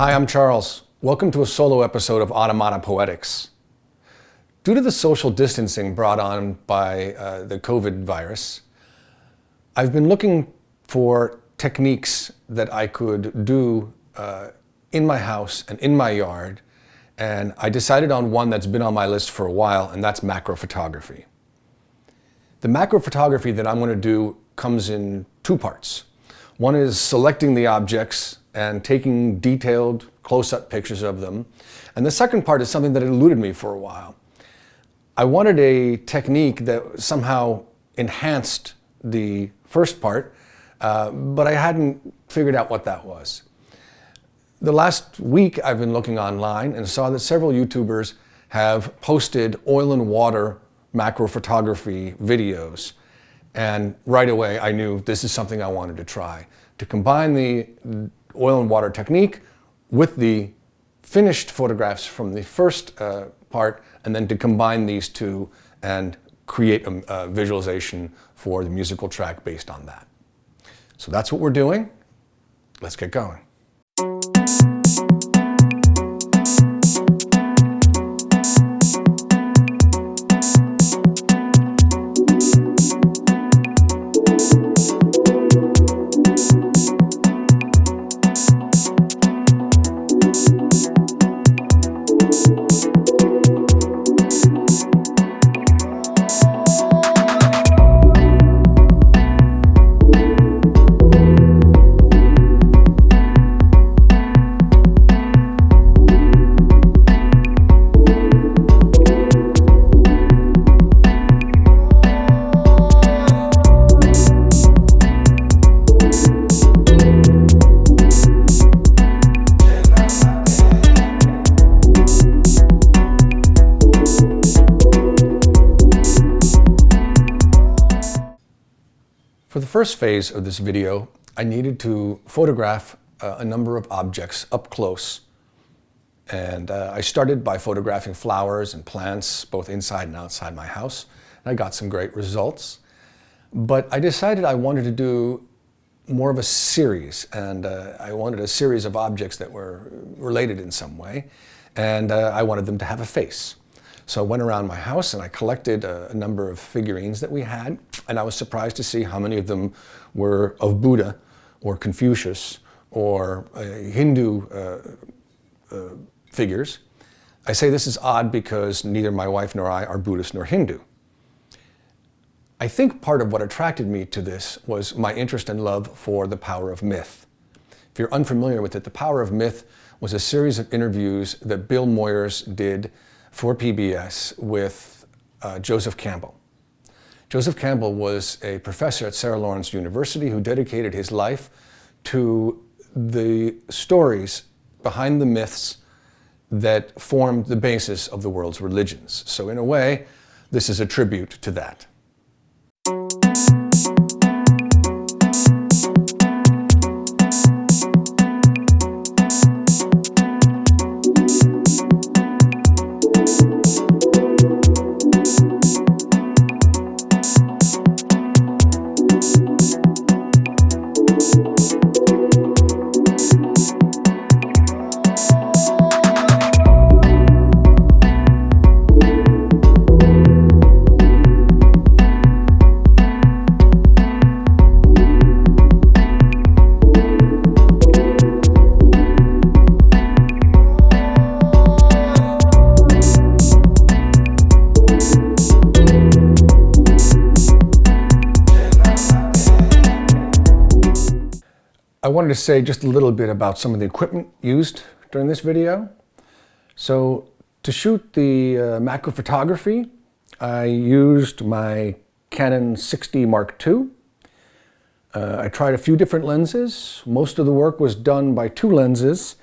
Hi, I'm Charles. Welcome to a solo episode of Onomatopoetix. Due to the social distancing brought on by the COVID virus, I've been looking for techniques that I could do in my house and in my yard, and I decided on one that's been on my list for a while, and that's macrophotography. The macrophotography that I'm going to do comes in two parts. One is selecting the objects and taking detailed close-up pictures of them. And the second part is something that eluded me for a while. I wanted a technique that somehow enhanced the first part, but I hadn't figured out what that was. The last week I've been looking online and saw that several YouTubers have posted oil and water macrophotography videos. And right away I knew this is something I wanted to try. To combine the oil and water technique with the finished photographs from the first part, and then to combine these two and create a visualization for the musical track based on that. So that's what we're doing. Let's get going. For the first phase of this video, I needed to photograph a number of objects up close. And I started by photographing flowers and plants, both inside and outside my house. And I got some great results. But I decided I wanted to do more of a series, and I wanted a series of objects that were related in some way. And I wanted them to have a face. So I went around my house and I collected a number of figurines that we had, and I was surprised to see how many of them were of Buddha or Confucius or Hindu figures. I say this is odd because neither my wife nor I are Buddhist nor Hindu. I think part of what attracted me to this was my interest and love for the power of myth. If you're unfamiliar with it, the power of myth was a series of interviews that Bill Moyers did for PBS with Joseph Campbell. Joseph Campbell was a professor at Sarah Lawrence University who dedicated his life to the stories behind the myths that formed the basis of the world's religions. So in a way, this is a tribute to that. I wanted to say just a little bit about some of the equipment used during this video. So to shoot the macrophotography, I used my Canon 6D Mark II. I tried a few different lenses. Most of the work was done by two lenses,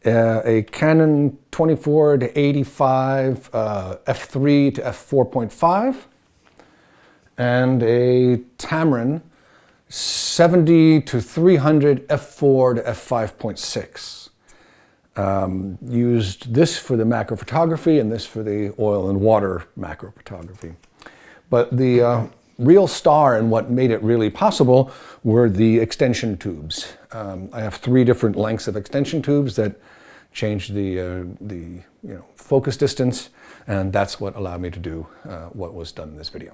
a Canon 24 to 85 f3 to f4.5 and a Tamron 70 to 300 f4 to f5.6. Used this for the macrophotography and this for the oil and water macrophotography. But the real star and what made it really possible were the extension tubes. I have 3 different lengths of extension tubes that change the focus distance, and that's what allowed me to do what was done in this video.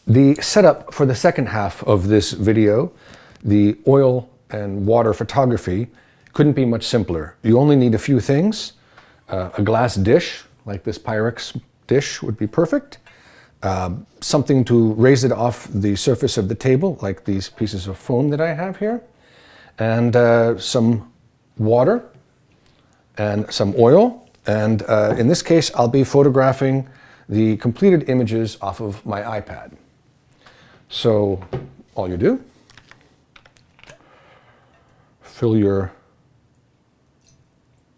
The setup for the second half of this video, the oil and water photography, couldn't be much simpler. You only need a few things. A glass dish, like this Pyrex dish would be perfect. Something to raise it off the surface of the table, like these pieces of foam that I have here. And some water and some oil. And in this case, I'll be photographing the completed images off of my iPad. So all you do, fill your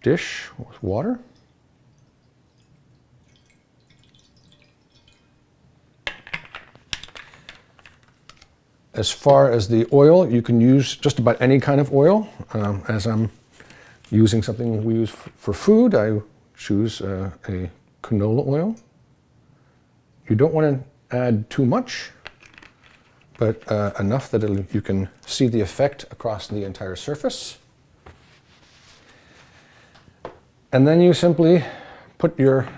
dish with water. As far as the oil, you can use just about any kind of oil. As I'm using something we use for food, I choose a canola oil. You don't want to add too much, but enough that you can see the effect across the entire surface. And then you simply put your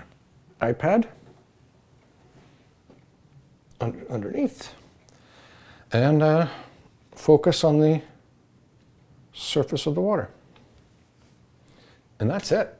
iPad underneath and focus on the surface of the water. And that's it.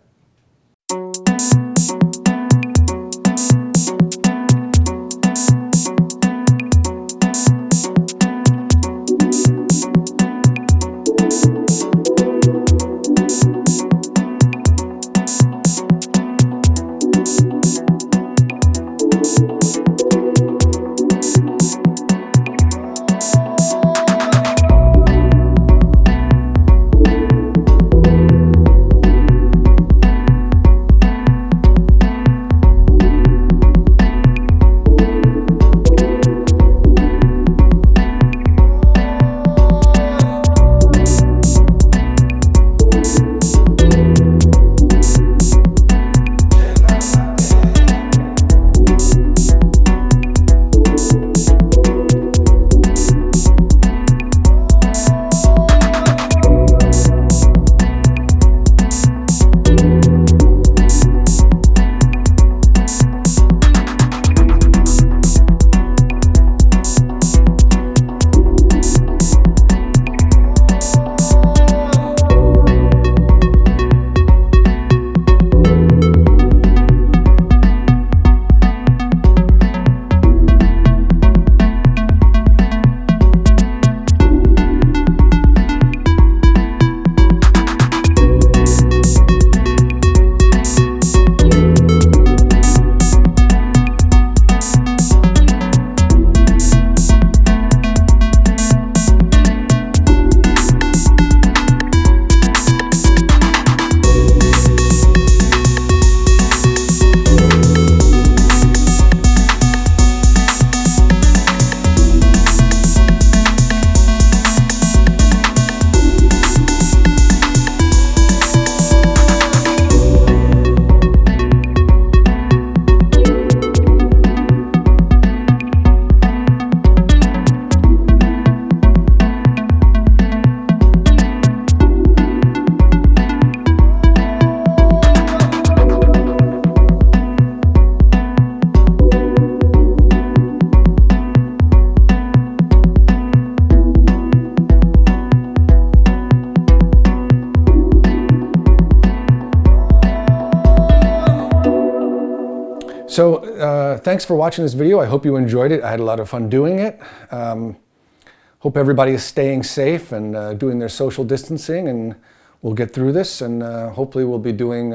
So thanks for watching this video. I hope you enjoyed it. I had a lot of fun doing it. Hope everybody is staying safe and doing their social distancing, and we'll get through this, and hopefully we'll be doing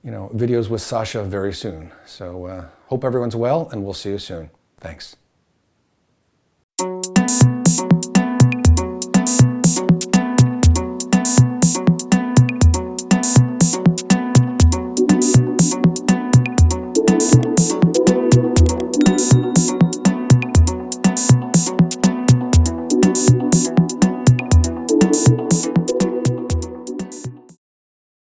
videos with Sasha very soon. So hope everyone's well, and we'll see you soon. Thanks.